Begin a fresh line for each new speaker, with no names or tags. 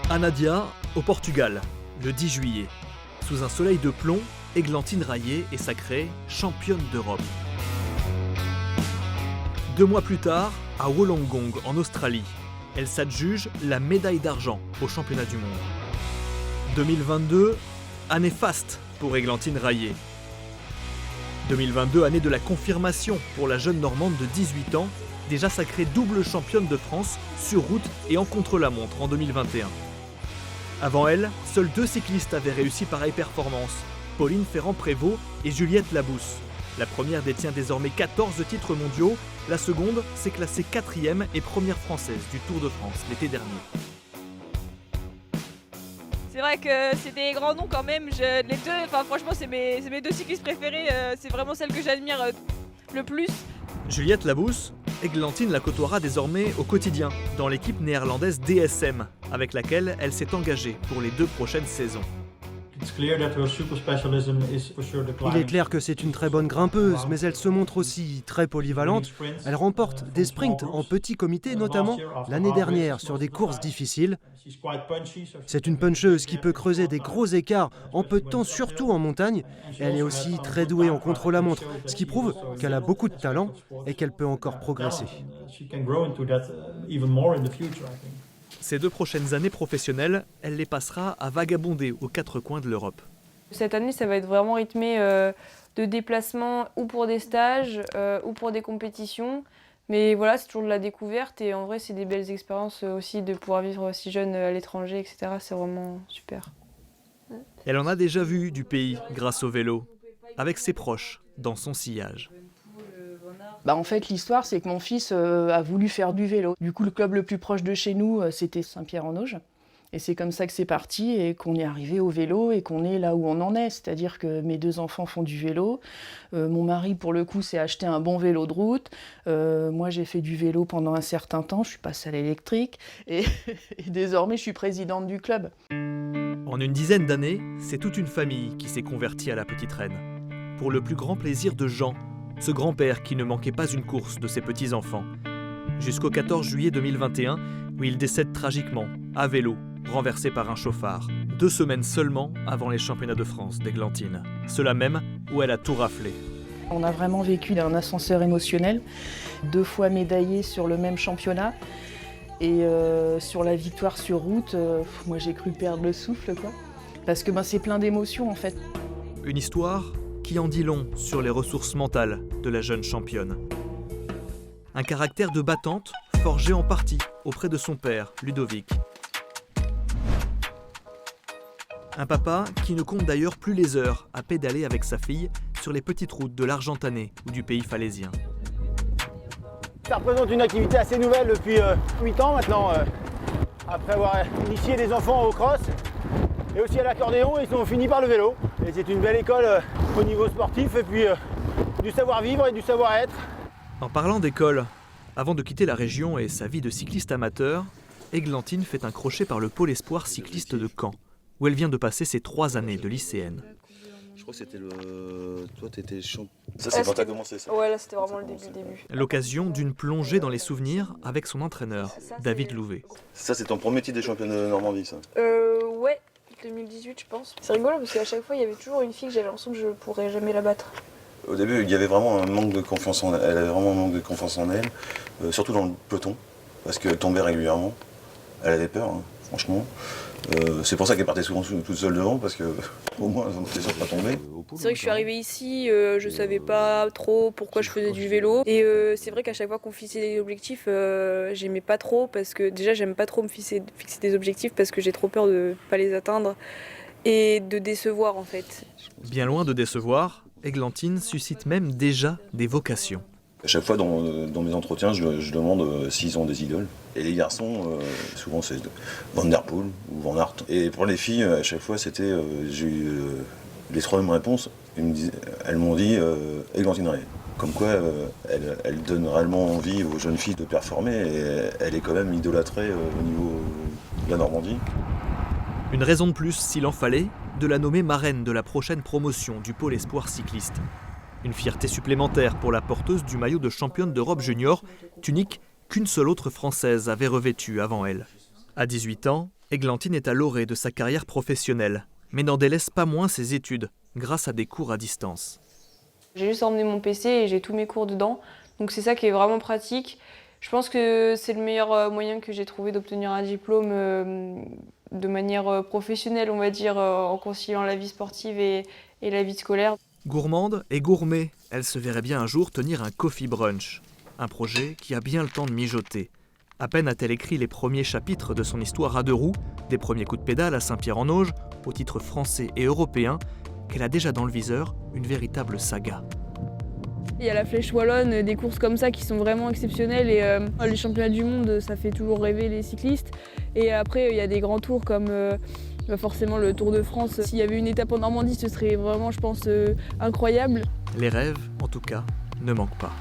Anadia, au Portugal, le 10 juillet. Sous un soleil de plomb, Églantine Rayet est sacrée championne d'Europe. 2 mois plus tard, à Wollongong, en Australie, elle s'adjuge la médaille d'argent au championnat du monde. 2022, année faste pour Églantine Rayet. 2022, année de la confirmation pour la jeune Normande de 18 ans, déjà sacrée double championne de France sur route et en contre-la-montre en 2021. Avant elle, seuls 2 cyclistes avaient réussi pareille performance, Pauline Ferrand-Prévot et Juliette Labousse. La première détient désormais 14 titres mondiaux, la seconde s'est classée 4e et première française du Tour de France l'été dernier.
C'est vrai que c'est des grands noms quand même, les deux, franchement c'est mes 2 cyclistes préférés, c'est vraiment celle que j'admire le plus.
Juliette Labousse, Églantine la côtoiera désormais au quotidien dans l'équipe néerlandaise DSM, avec laquelle elle s'est engagée pour les 2 prochaines saisons.
Il est clair que c'est une très bonne grimpeuse, mais elle se montre aussi très polyvalente. Elle remporte des sprints en petit comité, notamment l'année dernière sur des courses difficiles. C'est une puncheuse qui peut creuser des gros écarts en peu de temps, surtout en montagne. Elle est aussi très douée en contre-la-montre, ce qui prouve qu'elle a beaucoup de talent et qu'elle peut encore progresser.
Ces 2 prochaines années professionnelles, elle les passera à vagabonder aux 4 coins de l'Europe.
Cette année, ça va être vraiment rythmé de déplacements ou pour des stages ou pour des compétitions. Mais voilà, c'est toujours de la découverte et en vrai, c'est des belles expériences aussi de pouvoir vivre si jeune à l'étranger, etc. C'est vraiment super.
Elle en a déjà vu du pays grâce au vélo, avec ses proches dans son sillage.
En fait, l'histoire, c'est que mon fils a voulu faire du vélo. Du coup, le club le plus proche de chez nous, c'était Saint-Pierre-en-Auge. Et c'est comme ça que c'est parti et qu'on est arrivé au vélo et qu'on est là où on en est. C'est-à-dire que mes 2 enfants font du vélo. Mon mari, pour le coup, s'est acheté un bon vélo de route. Moi, j'ai fait du vélo pendant un certain temps. Je suis passée à l'électrique. Et désormais, je suis présidente du club.
En une dizaine d'années, c'est toute une famille qui s'est convertie à la Petite Reine. Pour le plus grand plaisir de Jean, ce grand-père qui ne manquait pas une course de ses petits-enfants. Jusqu'au 14 juillet 2021, où il décède tragiquement, à vélo, renversé par un chauffard. 2 semaines seulement avant les championnats de France d'Églantine. Ceux-là même où elle a tout raflé.
On a vraiment vécu d'un ascenseur émotionnel. 2 fois médaillée sur le même championnat. Et sur la victoire sur route, moi j'ai cru perdre le souffle, quoi. Parce que c'est plein d'émotions en fait.
Une histoire qui en dit long sur les ressources mentales de la jeune championne. Un caractère de battante forgé en partie auprès de son père, Ludovic. Un papa qui ne compte d'ailleurs plus les heures à pédaler avec sa fille sur les petites routes de l'Argentanais ou du pays falaisien.
Ça représente une activité assez nouvelle depuis 8 ans maintenant. Après avoir initié des enfants au cross et aussi à l'accordéon, ils sont finis par le vélo. Et c'est une belle école au niveau sportif et puis du savoir-vivre et du savoir-être.
En parlant d'école, avant de quitter la région et sa vie de cycliste amateur, Églantine fait un crochet par le pôle espoir cycliste de Caen, où elle vient de passer ses 3 années de lycéenne.
Je crois que c'était toi, t'étais champion. Ça, c'est quand t'as commencé, ça.
Ouais, là, c'était vraiment le début.
L'occasion d'une plongée dans les souvenirs avec son entraîneur, David Louvet.
Ça, c'est ton premier titre des championnats de Normandie, ça.
Ouais, 2018, je pense. C'est rigolo parce qu'à chaque fois, il y avait toujours une fille que j'avais l'impression que je pourrais jamais la battre.
Au début, il y avait vraiment un manque de confiance en elle. Elle avait vraiment un manque de confiance en elle, surtout dans le peloton, parce qu'elle tombait régulièrement. Elle avait peur, hein, franchement. C'est pour ça qu'elle partait souvent toute seule devant, parce que au moins, on était sûr de pas tomber.
C'est vrai que je suis arrivée ici, je savais pas trop pourquoi je faisais du vélo. Et c'est vrai qu'à chaque fois qu'on fixait des objectifs, j'aimais pas trop, parce que déjà, j'aime pas trop me fixer des objectifs, parce que j'ai trop peur de pas les atteindre et de décevoir, en fait.
Bien loin de décevoir, Églantine suscite même déjà des vocations.
À chaque fois, dans mes entretiens, je demande s'ils ont des idoles. Et les garçons, souvent, c'est Van der Poel ou Van Aert. Et pour les filles, à chaque fois, c'était... j'ai eu les 3 mêmes réponses. Elles m'ont dit Églantine Rayet. Comme quoi, elle donne réellement envie aux jeunes filles de performer. Et elle est quand même idolâtrée au niveau de la Normandie.
Une raison de plus, s'il en fallait, de la nommer marraine de la prochaine promotion du pôle espoir cycliste. Une fierté supplémentaire pour la porteuse du maillot de championne d'Europe junior, tunique qu'une seule autre Française avait revêtue avant elle. À 18 ans, Églantine est à l'orée de sa carrière professionnelle, mais n'en délaisse pas moins ses études, grâce à des cours à distance.
J'ai juste emmené mon PC et j'ai tous mes cours dedans, donc c'est ça qui est vraiment pratique. Je pense que c'est le meilleur moyen que j'ai trouvé d'obtenir un diplôme de manière professionnelle, on va dire, en conciliant la vie sportive et la vie scolaire.
Gourmande et gourmet, elle se verrait bien un jour tenir un coffee brunch. Un projet qui a bien le temps de mijoter. À peine a-t-elle écrit les premiers chapitres de son histoire à deux roues, des premiers coups de pédale à Saint-Pierre-en-Auge, au titre français et européen, qu'elle a déjà dans le viseur une véritable saga.
Il y a la Flèche Wallonne, des courses comme ça qui sont vraiment exceptionnelles et les championnats du monde, ça fait toujours rêver les cyclistes. Et après, il y a des grands tours comme forcément le Tour de France. S'il y avait une étape en Normandie, ce serait vraiment, je pense, incroyable.
Les rêves, en tout cas, ne manquent pas.